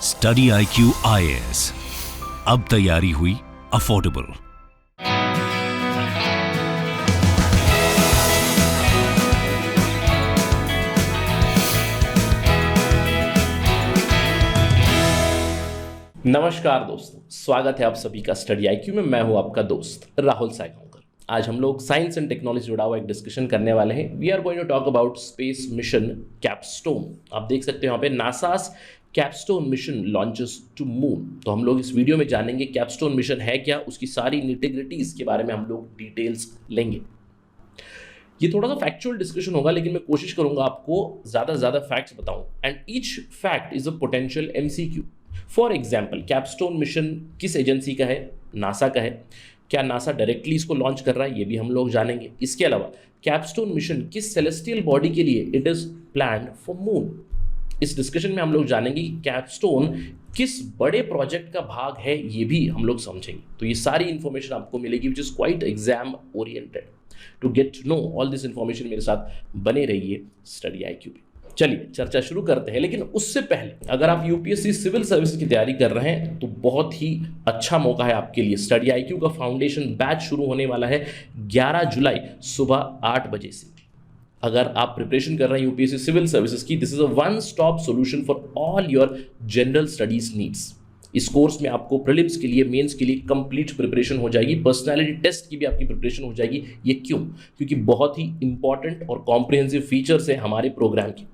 Study IQ IAS, अब तैयारी हुई अफोर्डेबल। नमस्कार दोस्तों, स्वागत है आप सभी का स्टडी IQ में। मैं हूं आपका दोस्त राहुल साइगांवकर। आज हम लोग साइंस एंड टेक्नोलॉजी जुड़ा हुआ एक डिस्कशन करने वाले हैं। We are going to talk about space mission Capstone. आप देख सकते हो यहाँ पे NASA's Capstone mission launches to moon. तो हम लोग इस वीडियो में जानेंगे कैपस्टोन मिशन है क्या, उसकी सारी निटिग्रिटीज के बारे में हम लोग डिटेल्स लेंगे। ये थोड़ा सा फैक्चुअल डिस्कशन होगा, लेकिन मैं कोशिश करूंगा आपको ज़्यादा से ज़्यादा फैक्ट्स बताऊं। And each fact is a potential MCQ। For example, capstone mission किस एजेंसी का है? नासा का है। क्या नासा डायरेक्टली इसको लॉन्च कर रहा है? ये भी हम लोग जानेंगे। इसके अलावा कैपस्टोन मिशन किस सेलेस्टियल बॉडी के लिए it is planned for moon. इस डिस्कशन में हम लोग जानेंगे कि कैपस्टोन किस बड़े प्रोजेक्ट का भाग है, ये भी हम लोग समझेंगे। तो ये सारी इंफॉर्मेशन आपको मिलेगी which is quite exam oriented. To get to know all this information मेरे साथ बने रहिए स्टडी IQ पे। चलिए चर्चा शुरू करते हैं। लेकिन उससे पहले, अगर आप UPSC सिविल सर्विस की तैयारी कर रहे हैं तो बहुत ही अच्छा मौका है आपके लिए। स्टडी IQ का फाउंडेशन बैच शुरू होने वाला है 11 जुलाई सुबह 8 बजे से। अगर आप प्रिपरेशन कर रहे हैं UPSC सिविल सर्विसेज की, this is a one stop solution for all your general studies needs. इस कोर्स में आपको प्रीलिम्स के लिए, मेंस के लिए कंप्लीट प्रिपरेशन हो जाएगी। पर्सनालिटी टेस्ट की भी आपकी प्रिपरेशन हो जाएगी। ये क्यों? क्योंकि बहुत ही इंपॉर्टेंट और कॉम्प्रिहेंसिव फीचर्स है हमारे प्रोग्राम की।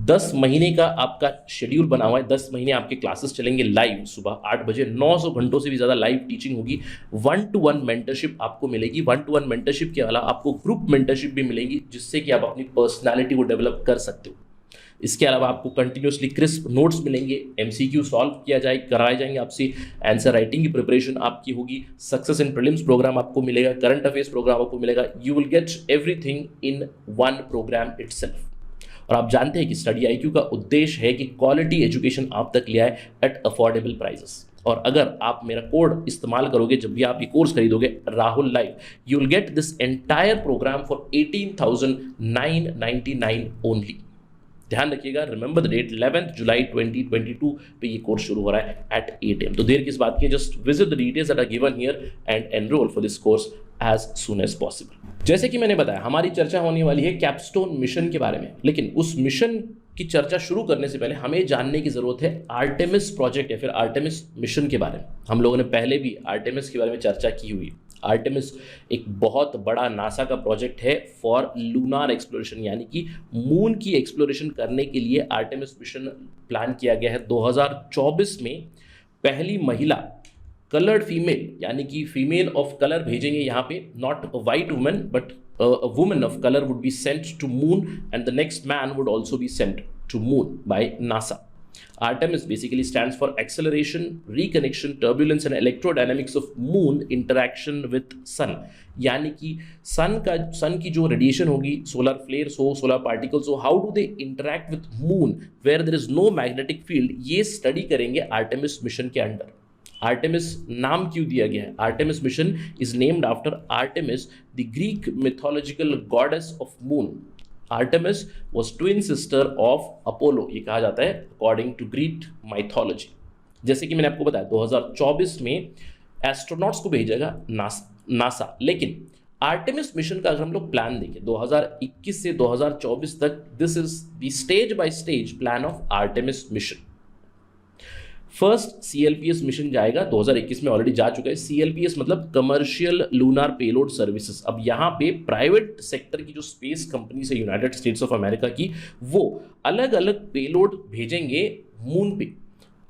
10 महीने का आपका शेड्यूल बना हुआ है। 10 महीने आपके क्लासेस चलेंगे लाइव सुबह 8 बजे। 900 घंटों से भी ज़्यादा लाइव टीचिंग होगी। 1-to-1 मेंटरशिप आपको मिलेगी। 1-to-1 मेंटरशिप के अलावा आपको ग्रुप मेंटरशिप भी मिलेगी, जिससे कि आप अपनी पर्सनालिटी को डेवलप कर सकते हो। इसके अलावा आपको कंटिन्यूसली क्रिस्प नोट्स मिलेंगे। MCQ सॉल्व कराए जाएंगे आपसे। आंसर राइटिंग की प्रिपरेशन आपकी होगी। सक्सेस इन प्रीलिम्स प्रोग्राम आपको मिलेगा। करंट अफेयर्स प्रोग्राम आपको मिलेगा। You will get everything in one program itself. और आप जानते हैं कि स्टडी IQ का उद्देश्य है कि क्वालिटी एजुकेशन आप तक ले आए एट अफोर्डेबल प्राइसेस। और अगर आप मेरा कोड इस्तेमाल करोगे जब भी आप ये कोर्स खरीदोगे, Rahul live, you will get this entire program for 18,999 only. ध्यान रखिएगा, रिमेंबर द डेट 11 जुलाई 2022 पे ये कोर्स शुरू हो रहा है एट 8 AM। तो देर किस बात की है, just visit the details that are given here and enroll for this course as soon as possible. जैसे कि मैंने बताया, हमारी चर्चा होने वाली है कैपस्टोन मिशन के बारे में। लेकिन उस मिशन की चर्चा शुरू करने से पहले हमें जानने की जरूरत है आर्टेमिस प्रोजेक्ट या फिर आर्टेमिस मिशन के बारे में। हम लोगों ने पहले भी आर्टेमिस के बारे में चर्चा की हुई। आर्टेमिस एक बहुत बड़ा नासा का प्रोजेक्ट है फॉर लूनार एक्सप्लोरेशन, यानी कि मून की एक्सप्लोरेशन करने के लिए आर्टेमिस मिशन प्लान किया गया है। 2024 में पहली महिला कलर्ड फीमेल, यानी कि फीमेल ऑफ कलर भेजेंगे यहाँ पे। Not a white woman but a woman of color would be sent to moon, and the next man would also be sent to moon by NASA. Artemis basically stands for acceleration, reconnection, turbulence and electrodynamics of moon interaction with sun। यानी कि सन की जो radiation होगी, solar flares हो, solar particles हो, how do they interact with moon where there is no magnetic field, ये study करेंगे Artemis mission के अंडर। आर्टेमिस नाम क्यों दिया गया है? Artemis mission is named after Artemis, the Greek mythological goddess of moon. Artemis was twin sister of Apollo, ये कहा जाता है अकॉर्डिंग टू ग्रीक माइथोलॉजी। जैसे कि मैंने आपको बताया, 2024 में एस्ट्रोनॉट्स को भेजेगा नासा। लेकिन आर्टेमिस मिशन का अगर हम लोग प्लान देखें 2021 से 2024 तक, this is the stage by stage plan of Artemis mission. First CLPS mission जाएगा, 2021 में ऑलरेडी जा चुका है। CLPS मतलब कमर्शियल लूनार पेलोड सर्विसेज। अब यहाँ पे प्राइवेट सेक्टर की जो स्पेस कंपनीज है यूनाइटेड स्टेट्स ऑफ अमेरिका की, वो अलग अलग पेलोड भेजेंगे मून पे।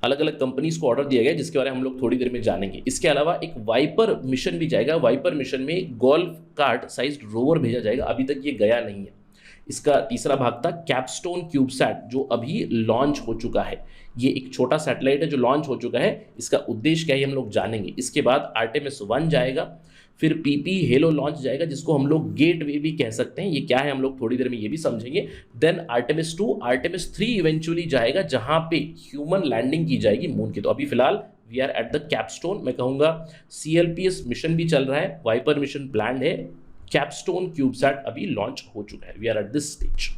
अलग अलग कंपनीज को ऑर्डर दिया गया, जिसके बारे में हम लोग थोड़ी देर में जानेंगे। इसके अलावा एक वाइपर मिशन भी जाएगा। वाइपर मिशन में गोल्फ कार्ट साइज रोवर भेजा जाएगा। अभी तक ये गया नहीं है। इसका तीसरा भाग था कैपस्टोन क्यूबसैट, जो अभी लॉन्च हो चुका है। ये एक छोटा सैटेलाइट है जो लॉन्च हो चुका है। इसका उद्देश्य क्या है हम लोग जानेंगे। इसके बाद आर्टेमिस 1 जाएगा, फिर PP हेलो लॉन्च जाएगा, जिसको हम लोग गेटवे भी कह सकते हैं। ये क्या है हम लोग थोड़ी देर में ये भी समझेंगे। देन आर्टेमिस 2, आर्टेमिस 3 इवेंचुअली जाएगा, जहां पे ह्यूमन लैंडिंग की जाएगी मून की। तो अभी फिलहाल we are at the Capstone. मैं कहूँगा CLPS मिशन भी चल रहा है, वाइपर मिशन प्लान है, कैपस्टोन क्यूबसैट अभी लॉन्च हो चुका है। We are at this stage.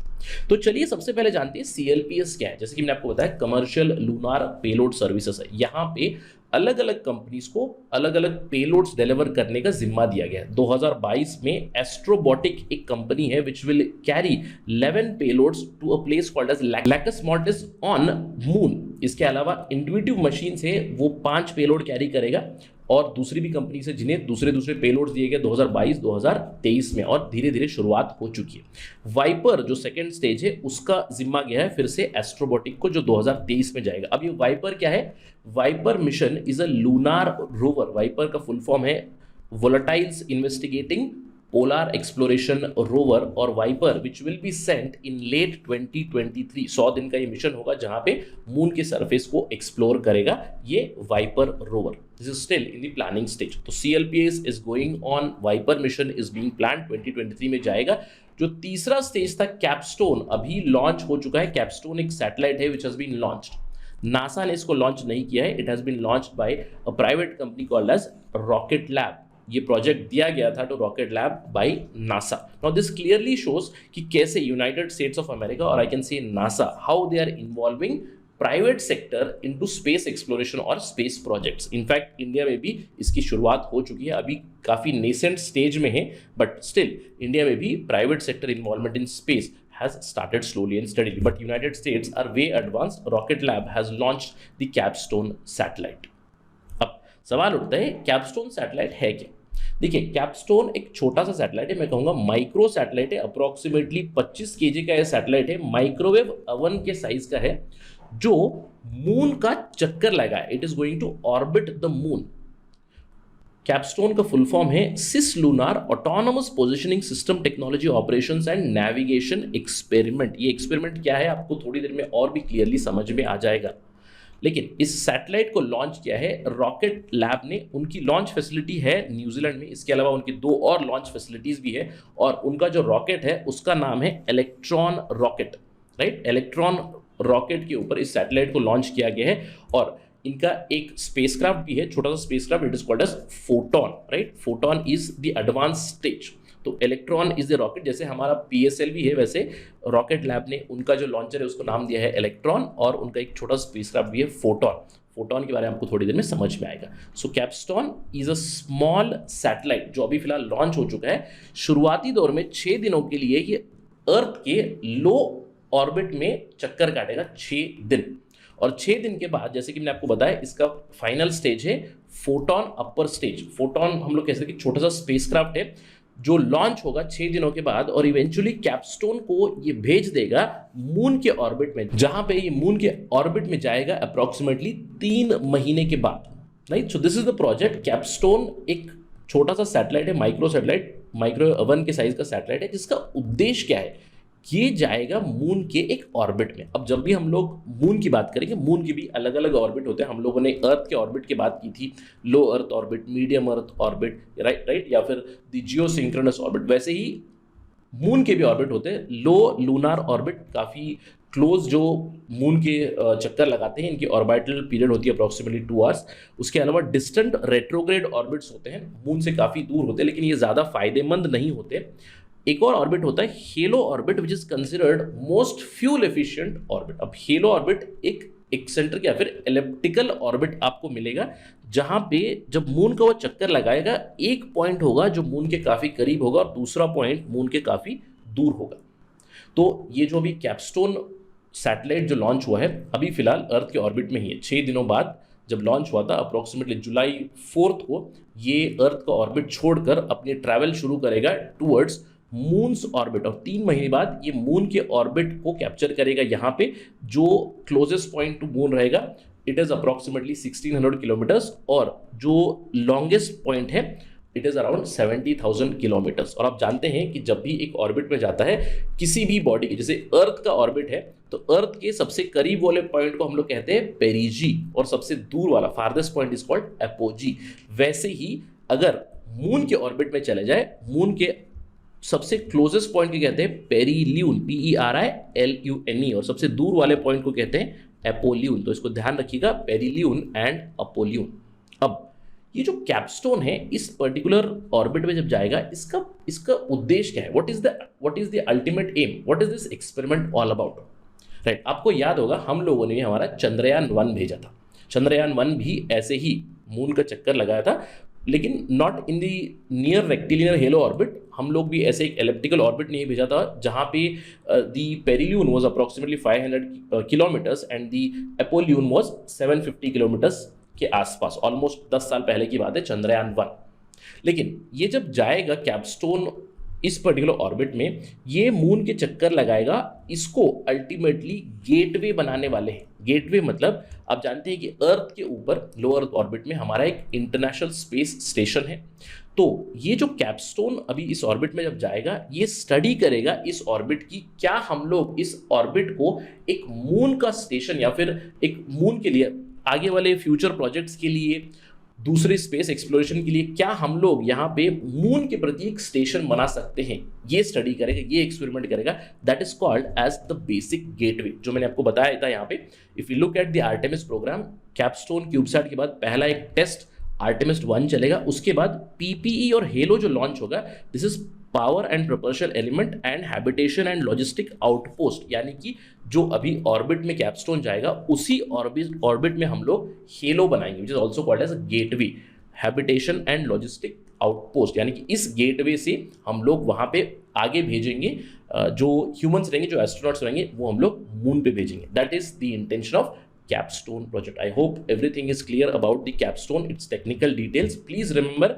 तो चलिए सबसे पहले जानते हैं CLPS क्या है। जैसे कि मैंने आपको बताया, कमर्शियल लूनार पेलोड सर्विसेज है। यहाँ पे अलग अलग कंपनीज को अलग अलग पेलोड्स डिलीवर करने का जिम्मा दिया गया है। 2022 में एस्ट्रोबॉटिक एक कंपनी है which will carry 11 payloads to a place called as Lacus Mortis on moon. इसके अलावा इंट्यूटिव मशीन से वो 5 पेलोड कैरी करेगा और दूसरी भी कंपनी से जिन्हें दूसरे दूसरे पेलोड्स दिए गए 2022-2023 में, और धीरे धीरे शुरुआत हो चुकी है। वाइपर जो सेकेंड स्टेज है उसका जिम्मा गया है फिर से एस्ट्रोबॉटिक को, जो 2023 में जाएगा। अब ये वाइपर क्या है? VIPER mission is a lunar rover. VIPER का फुल फॉर्म है volatiles investigating polar exploration rover, और VIPER which will be sent in late 2023। 100 दिन का ये मिशन होगा जहां पे मून के सरफेस को एक्सप्लोर करेगा ये VIPER rover. This is still in the planning stage. तो CLPS is going on, VIPER mission is being planned, 2023 में जाएगा। जो तीसरा स्टेज था कैपस्टोन, अभी लॉन्च हो चुका है। कैपस्टोन एक सैटेलाइट है which has been launched. NASA ने इसको लॉन्च नहीं किया है, it has been launched by a private company called as Rocket Lab. ये प्रोजेक्ट दिया गया था to Rocket Lab by NASA. Now this clearly shows कि कैसे यूनाइटेड स्टेट्स ऑफ अमेरिका और I can say NASA, how they are involving private sector into space exploration और space projects. In fact India में भी इसकी शुरुआत हो चुकी है, अभी काफी नेसेंट स्टेज में है, बट स्टिल इंडिया में भी private sector involvement in space has started slowly and steadily, but United States are way advanced. Rocket Lab has launched the Capstone satellite. अब सवाल उठता है कैपस्टोन सैटेलाइट है क्या? देखिए, कैपस्टोन एक छोटा सा सैटेलाइट है, मैं कहूंगा माइक्रो सैटेलाइट है। अप्रोक्सीमेटली 25 kg का यह सैटेलाइट है, माइक्रोवेव ओवन के साइज का है, जो मून का चक्कर लगाए। It is going to orbit the moon. CAPSTONE का फुल फॉर्म है cislunar autonomous positioning system technology operations and navigation experiment. ये एक्सपेरिमेंट क्या है आपको थोड़ी देर में और भी क्लियरली समझ में आ जाएगा। लेकिन इस सैटेलाइट को लॉन्च किया है रॉकेट लैब ने। उनकी लॉन्च फैसिलिटी है न्यूजीलैंड में, इसके अलावा उनकी 2 और लॉन्च फैसिलिटीज भी है, और उनका जो रॉकेट है उसका नाम है electron rocket, right. Electron rocket के ऊपर इस सैटेलाइट को लॉन्च किया गया है, और इनका एक स्पेसक्राफ्ट भी है, छोटा सा spacecraft, it is called as Photon, right. Photon is the advance stage. तो इलेक्ट्रॉन इज द रॉकेट, जैसे हमारा PSL भी है, वैसे रॉकेट लैब ने उनका जो लॉन्चर है उसको नाम दिया है इलेक्ट्रॉन, और उनका एक छोटा स्पेसक्राफ्ट भी है फोटॉन। फोटॉन के बारे में आपको थोड़ी देर में समझ में आएगा। So CAPSTONE is a small satellite जो अभी फिलहाल लॉन्च हो चुका है। शुरुआती दौर में 6 दिनों के लिए ये अर्थ के लो ऑर्बिट में चक्कर काटेगा 6 दिन, और 6 दिन के बाद, जैसे कि मैंने आपको बताया, इसका फाइनल स्टेज है फोटॉन अपर स्टेज। फोटॉन हम लोग कह सकते हैं कि छोटा सा स्पेसक्राफ्ट है जो लॉन्च होगा 6 दिनों के बाद, और इवेंचुअली कैपस्टोन को ये भेज देगा मून के ऑर्बिट में, जहां पे ये मून के ऑर्बिट में जाएगा अप्रोक्सीमेटली 3 महीने के बाद, right. So this is the project capstone. एक छोटा सा सैटेलाइट है, माइक्रो सैटेलाइट, माइक्रो ओवन के साइज का सैटेलाइट है, जिसका उद्देश्य क्या है? ये जाएगा मून के एक ऑर्बिट में। अब जब भी हम लोग मून की बात करेंगे, मून की भी अलग अलग ऑर्बिट होते हैं। हम लोगों ने अर्थ के ऑर्बिट की बात की थी, low earth orbit, medium earth orbit, right, या फिर द जियोसिंक्रोनस ऑर्बिट। वैसे ही मून के भी ऑर्बिट होते हैं। लो लूनार ऑर्बिट काफ़ी क्लोज जो मून के चक्कर लगाते हैं, इनकी ऑर्बिटल पीरियड होती है अप्रॉक्सीमेटली 2 आवर्स। उसके अलावा डिस्टेंट रेट्रोग्रेड ऑर्बिट्स होते हैं, मून से काफ़ी दूर होते हैं, लेकिन ये ज़्यादा फायदेमंद नहीं होते। एक और ऑर्बिट होता है hello orbit, which is considered most fuel efficient orbit. अब हेलो ऑर्बिट एक एक्सेंट्रिक या फिर एलिप्टिकल ऑर्बिट आपको मिलेगा, जहां पे जब मून का वो चक्कर लगाएगा, एक पॉइंट होगा जो मून के काफी करीब होगा और दूसरा पॉइंट मून के काफी दूर होगा। तो ये जो अभी कैपस्टोन सैटेलाइट जो लॉन्च हुआ है, अभी फिलहाल अर्थ के ऑर्बिट में ही है। 6 दिनों बाद जब लॉन्च हुआ था अप्रोक्सीमेटली जुलाई 4 को, ये अर्थ का ऑर्बिट छोड़कर अपनी ट्रैवल शुरू करेगा टूवर्ड्स मून्स ऑर्बिट, और 3 महीने बाद ये मून के ऑर्बिट को कैप्चर करेगा। यहाँ पे जो क्लोजेस्ट पॉइंट टू मून रहेगा, इट इज अप्रोक्सीमेटली 1600 किलोमीटर्स, और जो लॉन्गेस्ट पॉइंट है इट इज अराउंड 70,000 किलोमीटर्स। और आप जानते हैं कि जब भी एक ऑर्बिट में जाता है किसी भी बॉडी की, जैसे अर्थ का ऑर्बिट है, तो अर्थ के सबसे करीब वाले पॉइंट को हम लोग कहते हैं पेरिजी, और सबसे दूर वाला farthest point is called apogee. वैसे ही अगर मून के ऑर्बिट में चले जाए, मून के सबसे क्लोजेस्ट पॉइंट को कहते हैं पेरील्यून, PERILUNE, और सबसे दूर वाले पॉइंट को कहते हैं एपोल्यून। तो इसको ध्यान रखिएगा, पेरील्यून एंड अपोल्यून। अब ये जो कैपस्टोन है इस पर्टिकुलर ऑर्बिट में जब जाएगा, इसका इसका उद्देश्य क्या है, what is the ultimate aim, what is this experiment all about, right. आपको याद होगा हम लोगों ने हमारा चंद्रयान-1 भेजा था। चंद्रयान-1 भी ऐसे ही मून का चक्कर लगाया था, लेकिन not in the near rectilinear hello orbit. हम लोग भी ऐसे एक एलिप्टिकल ऑर्बिट नहीं भेजा था जहाँ पे the perilune was approximately 500 kilometres and the apolune was 750 kilometres के आसपास। ऑलमोस्ट 10 साल पहले की बात है, चंद्रयान-1। लेकिन ये जब जाएगा कैपस्टोन इस पर्टिकुलर ऑर्बिट में, ये मून के चक्कर लगाएगा, इसको अल्टीमेटली गेटवे बनाने वाले हैं। गेटवे मतलब आप जानते हैं कि अर्थ के ऊपर लो अर्थ ऑर्बिट में हमारा एक इंटरनेशनल स्पेस स्टेशन है। तो ये जो कैपस्टोन अभी इस ऑर्बिट में जब जाएगा, ये स्टडी करेगा इस ऑर्बिट की, क्या हम लोग इस ऑर्बिट को एक मून का स्टेशन या फिर एक मून के लिए आगे वाले फ्यूचर प्रोजेक्ट्स के लिए, दूसरे स्पेस एक्सप्लोरेशन के लिए, क्या हम लोग यहाँ पे मून के प्रति एक स्टेशन बना सकते हैं। ये स्टडी करेगा, ये एक्सपेरिमेंट करेगा। That is called as the basic gateway, जो मैंने आपको बताया था यहाँ पे। If you look at the Artemis program, Capstone CubeSat के बाद पहला एक टेस्ट आर्टेमिस 1 चलेगा, उसके बाद पीपीई और हेलो जो लॉन्च होगा, this is power and propulsion element and habitation and logistic outpost, यानी कि जो अभी ऑर्बिट में कैपस्टोन जाएगा उसी ऑर्बिट में हम लोग हेलो बनाएंगे, which is also called as gateway, habitation and logistic outpost. यानी कि इस गेटवे से हम लोग वहाँ पे आगे भेजेंगे जो ह्यूमंस रहेंगे, जो एस्ट्रोनॉट्स रहेंगे, वो हम लोग मून पे भेजेंगे। That is the intention of capstone project. I hope everything is clear about the capstone, its technical details. Please remember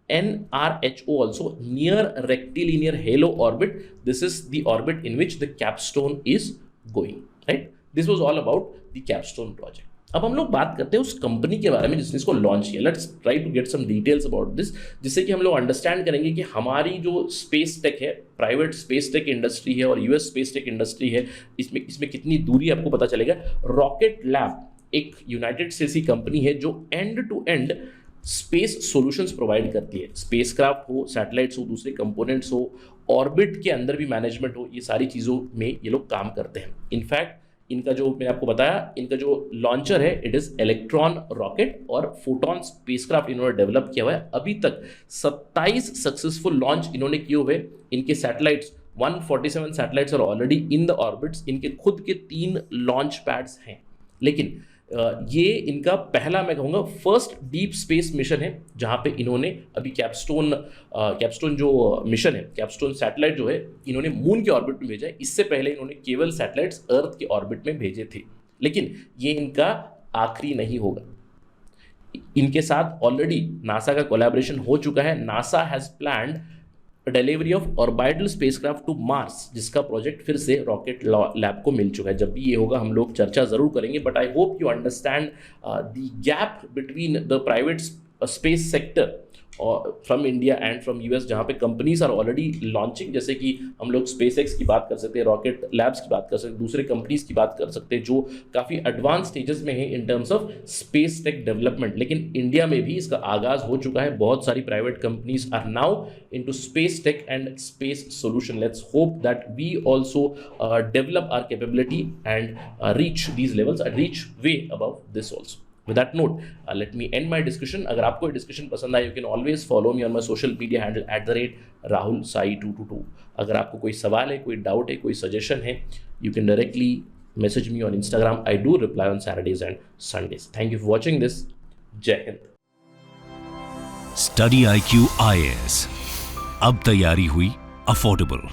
NRHO also, near rectilinear halo orbit. This is the orbit in which the capstone is going, right? This was all about the capstone project. अब हम लोग बात करते हैं उस company के बारे में जिसने इसको लॉन्च किया। Let's try to get some details about this, जिससे कि हम लोग अंडरस्टैंड करेंगे कि हमारी जो स्पेस टेक है, प्राइवेट स्पेस टेक इंडस्ट्री है और यूएस स्पेस टेक इंडस्ट्री है, इसमें कितनी दूरी आपको पता चलेगा। रॉकेट लैब एक यूनाइटेड स्टेट्स की कंपनी है जो end to end space solutions provide करती है। स्पेसक्राफ्ट हो, सैटेलाइट्स हो, दूसरे कंपोनेंट्स हो, ऑर्बिट के अंदर भी मैनेजमेंट हो, ये सारी चीज़ों में ये लोग काम करते हैं। इनफैक्ट इनका जो मैंने आपको बताया, इनका जो लॉन्चर है इट इज़ इलेक्ट्रॉन रॉकेट और फोटॉन स्पेसक्राफ्ट इन्होंने डेवलप किया हुआ है। अभी तक 27 सक्सेसफुल लॉन्च इन्होंने किए हुए। इनके satellites 147 satellites are already in the orbits. इनके खुद के 3 लॉन्च पैड्स हैं, लेकिन ये इनका पहला, मैं कहूँगा, फर्स्ट डीप स्पेस मिशन है जहाँ पे इन्होंने अभी कैपस्टोन जो मिशन है, कैपस्टोन सैटेलाइट जो है, इन्होंने मून के ऑर्बिट में भेजा है। इससे पहले इन्होंने केवल सैटेलाइट्स अर्थ के ऑर्बिट में भेजे थे, लेकिन ये इनका आखिरी नहीं होगा। इनके साथ ऑलरेडी नासा का कोलैबोरेशन हो चुका है। NASA has planned delivery of orbital spacecraft to Mars, जिसका प्रोजेक्ट फिर से रॉकेट लैब को मिल चुका है। जब भी ये होगा हम लोग चर्चा जरूर करेंगे, but I hope you understand the gap between the private space sector from India and from US, जहाँ पे कंपनीज आर ऑलरेडी लॉन्चिंग। जैसे कि हम लोग स्पेसएक्स की बात कर सकते हैं, रॉकेट लैब्स की बात कर सकते हैं, दूसरे कंपनीज की बात कर सकते हैं जो काफ़ी एडवांस स्टेजेस में है in terms of space tech development. लेकिन इंडिया में भी इसका आगाज हो चुका है। बहुत सारी private companies are now into space tech and space solution. Let's hope that we also develop our capability and reach these levels and reach way above this also. With that note, let me end my discussion. अगर आपको ये discussion पसंद आए, you can always follow me on my social media handle @RahulSai222. अगर आपको कोई सवाल है, कोई डाउट है, कोई सजेशन है, you can directly message me on Instagram. I do reply on Saturdays and Sundays. Thank you for watching this. जय हिंद। Study IQ IAS, अब तैयारी हुई अफोर्डेबल।